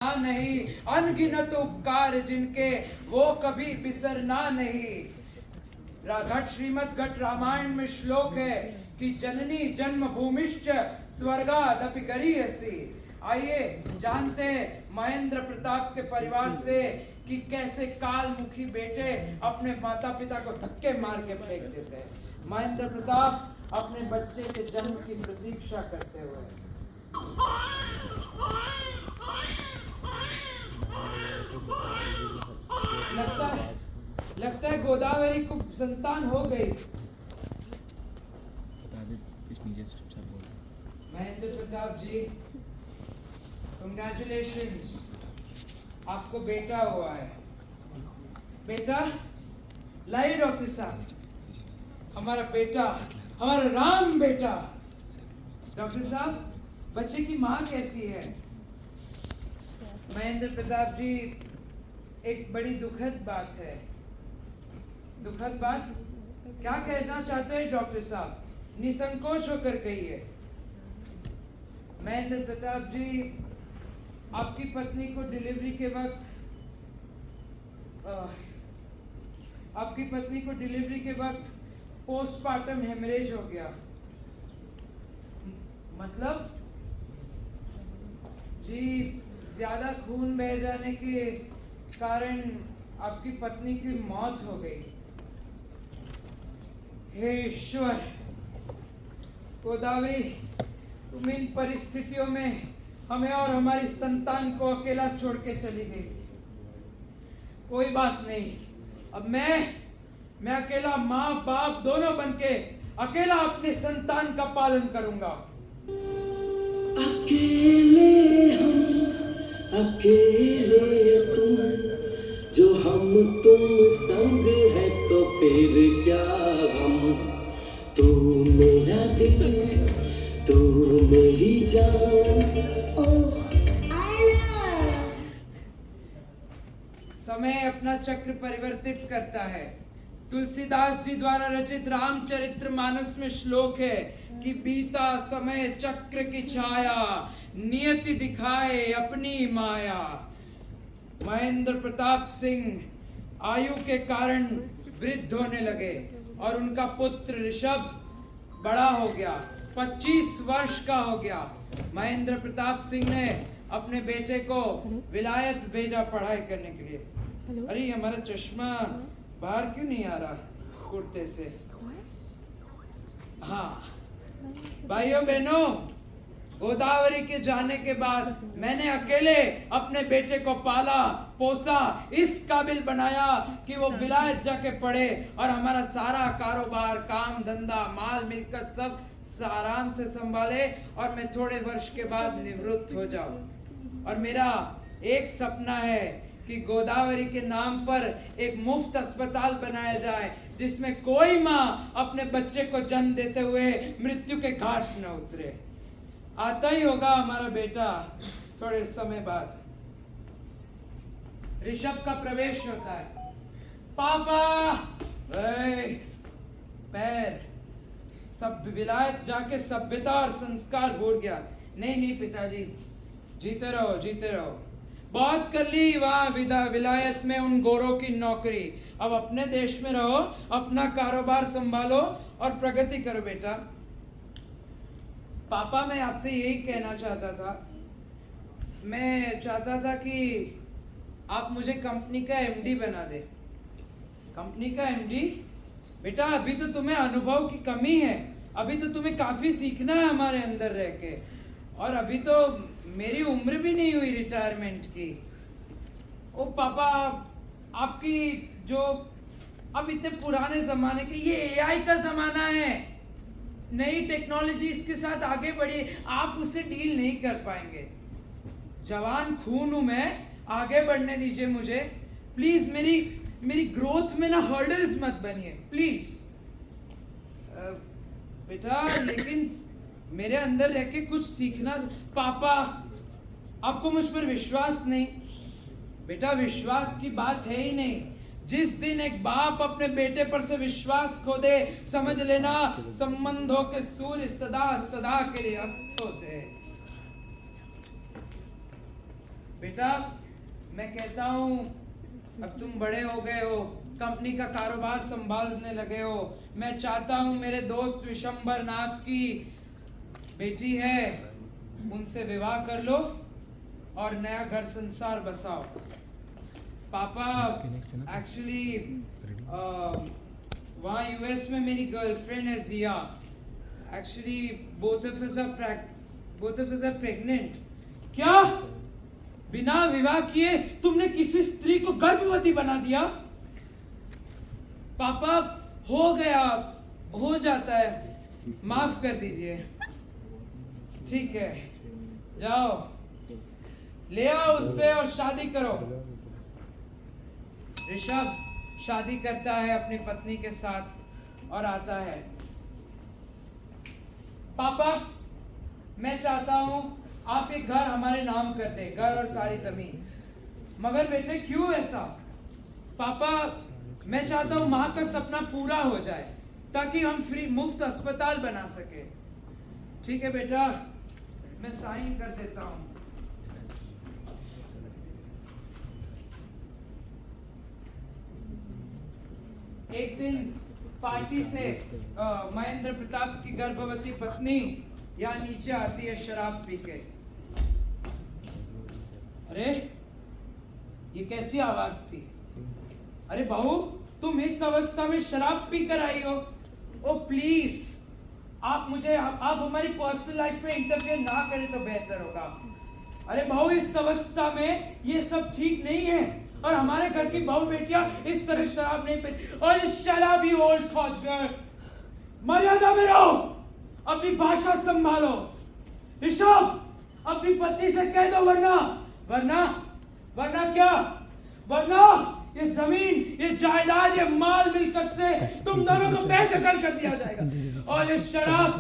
नहीं, अनगिनत उपकार जिनके वो कभी बिसरना नहीं। श्रीमद् घट रामायण में श्लोक है कि जननी जन्मभूमिश्च स्वर्गादपि गरीयसी। आइए जानते हैं महेंद्र प्रताप के परिवार से कि कैसे कालमुखी बेटे अपने माता पिता को धक्के मार के फेंक देते हैं। महेंद्र प्रताप अपने बच्चे के जन्म की प्रतीक्षा करते हुए लगता है गोदावरी को संतान हो गई। महेंद्र प्रताप जी, कंग्रेचुलेशंस, आपको बेटा हुआ है। बेटा लाई डॉक्टर साहब, हमारा बेटा, हमारा राम बेटा। डॉक्टर साहब, बच्चे की माँ कैसी है? महेंद्र प्रताप जी, एक बड़ी दुखद बात है। दुखद बात? क्या कहना चाहते हैं डॉक्टर साहब? निसंकोच होकर कहिए। महेंद्र प्रताप जी, आपकी पत्नी को डिलीवरी के वक्त पोस्टमार्टम हेमरेज हो गया। मतलब जी, ज्यादा खून बह जाने के कारण आपकी पत्नी की मौत हो गई। हे ईश्वर, गोदावरी, तुम इन परिस्थितियों में हमें और हमारी संतान को अकेला छोड़ के चली गई। कोई बात नहीं, अब मैं अकेला माँ बाप दोनों बनके अकेला अपनी संतान का पालन करूंगा। अकेले हम, अकेले तुम, जो हम तुम संग है तो फिर क्या गम। तू मेरा दिल, तू मेरी जान। समय अपना चक्र परिवर्तित करता है। तुलसीदास जी द्वारा रचित रामचरित्र मानस में श्लोक है कि बीता समय चक्र की छाया, नियति दिखाए अपनी माया। महेंद्र प्रताप सिंह आयु के कारण वृद्ध होने लगे और उनका पुत्र ऋषभ बड़ा हो गया, 25 वर्ष का हो गया। महेंद्र प्रताप सिंह ने अपने बेटे को विलायत भेजा पढ़ाई करने के लिए। अरे हमारा चश्मा बाहर क्यों नहीं आ रहा कुर्ते से? हाँ भाइयों बहनों, गोदावरी के जाने के बाद मैंने अकेले अपने बेटे को पाला पोसा, इस काबिल बनाया कि वो विलायत जाके पढ़े और हमारा सारा कारोबार, काम धंधा, माल मिलकत सब आराम से संभाले और मैं थोड़े वर्ष के बाद निवृत्त हो जाऊं। और मेरा एक सपना है कि गोदावरी के नाम पर एक मुफ्त अस्पताल बनाया जाए जिसमें कोई माँ अपने बच्चे को जन्म देते हुए मृत्यु के घाट न उतरे। आता ही होगा हमारा बेटा थोड़े समय बाद। ऋषभ का प्रवेश होता है। पापा, पैर सब विलायत जाके सभ्यता और संस्कार भूल गया। नहीं पिताजी, जीते रहो जीते रहो। बहुत कर ली वहां विलायत में उन गोरों की नौकरी। अब अपने देश में रहो, अपना कारोबार संभालो और प्रगति करो बेटा। पापा, मैं आपसे यही कहना चाहता था। मैं चाहता था कि आप मुझे कंपनी का एमडी बना दे। कंपनी का एमडी? बेटा, अभी तो तुम्हें अनुभव की कमी है, अभी तो तुम्हें काफी सीखना है हमारे अंदर रह के, और अभी तो मेरी उम्र भी नहीं हुई रिटायरमेंट की। ओ पापा, आपकी जो अब इतने पुराने जमाने के, ये एआई का जमाना है, नई टेक्नोलॉजी इसके साथ आगे बढ़ी, आप उससे डील नहीं कर पाएंगे। जवान खून हूं मैं, आगे बढ़ने दीजिए मुझे प्लीज। मेरी ग्रोथ में ना हर्डल्स मत बनिए प्लीज। बेटा, लेकिन मेरे अंदर रह के कुछ सीखना। पापा, आपको मुझ पर विश्वास नहीं? बेटा, विश्वास की बात है ही नहीं। जिस दिन एक बाप अपने बेटे पर से विश्वास खो दे, समझ लेना संबंधों के सूर्य सदा सदा के लिए अस्त होते हैं। बेटा मैं कहता हूँ अब तुम बड़े हो गए हो, कंपनी का कारोबार संभालने लगे हो। मैं चाहता हूँ मेरे दोस्त विशंबर नाथ की बेटी है, उनसे विवाह कर लो और नया घर संसार बसाओ। पापा एक्चुअली वहाँ यूएस में मेरी गर्लफ्रेंड है Jiya. Actually both of us are pregnant. क्या बिना विवाह किए तुमने किसी स्त्री को गर्भवती बना दिया? पापा हो गया, हो जाता है, माफ कर दीजिए। ठीक है, जाओ ले आओ उससे और शादी करो। ऋषभ शादी करता है अपनी पत्नी के साथ और आता है। पापा मैं चाहता हूं आप ये घर हमारे नाम कर दे, घर और सारी जमीन। मगर बेटे क्यों ऐसा? पापा मैं चाहता हूं माँ का सपना पूरा हो जाए ताकि हम फ्री मुफ्त अस्पताल बना सके। ठीक है बेटा, मैं साइन कर देता हूं। एक दिन पार्टी से महेंद्र प्रताप की गर्भवती पत्नी यहाँ नीचे आती है शराब पी के। अरे ये कैसी आवाज थी? अरे बहू तुम इस अवस्था में शराब पी कर आई हो? ओ प्लीज आप हमारी पर्सनल लाइफ में इंटरफेयर ना करें तो बेहतर होगा। अरे बहू इस अवस्था में ये सब ठीक नहीं है और हमारे घर की बहू बेटियां इस तरह शराब नहीं पीती। और इस शराबी ओल्ड फौजगर, मर्यादा में रहो, अपनी भाषा संभालो। ऋषभ अपनी पत्नी से कह दो, वरना क्या? वरना ये जमीन, ये जायदाद, ये माल मिलकत से तुम दोनों को बेदखल कर दिया जाएगा। और ये शराब,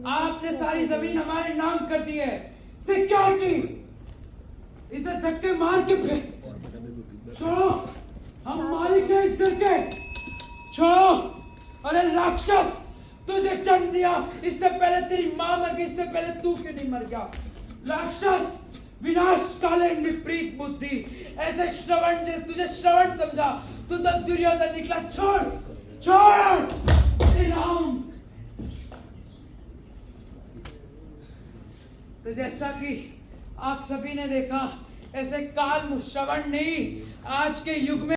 आपने सारी जमीन हमारे नाम कर दी है। सिक्योरिटी इसे धक्के मार के फेंक छोड़ो, हम मालिक हैं इस घर के, छोड़ो। अरे राक्षस तुझे जन्म दिया, इससे पहले तेरी मां मर गई, इससे पहले तू क्यों नहीं मर गया? राक्षस विनाश काले विपरीत बुद्धि, ऐसे श्रवण तुझे श्रवण समझा, तू तो दुर्योधन निकला। छोड़ श्री राम। तो जैसा कि आप सभी ने देखा, ऐसे काल श्रवण नहीं, आज के युग में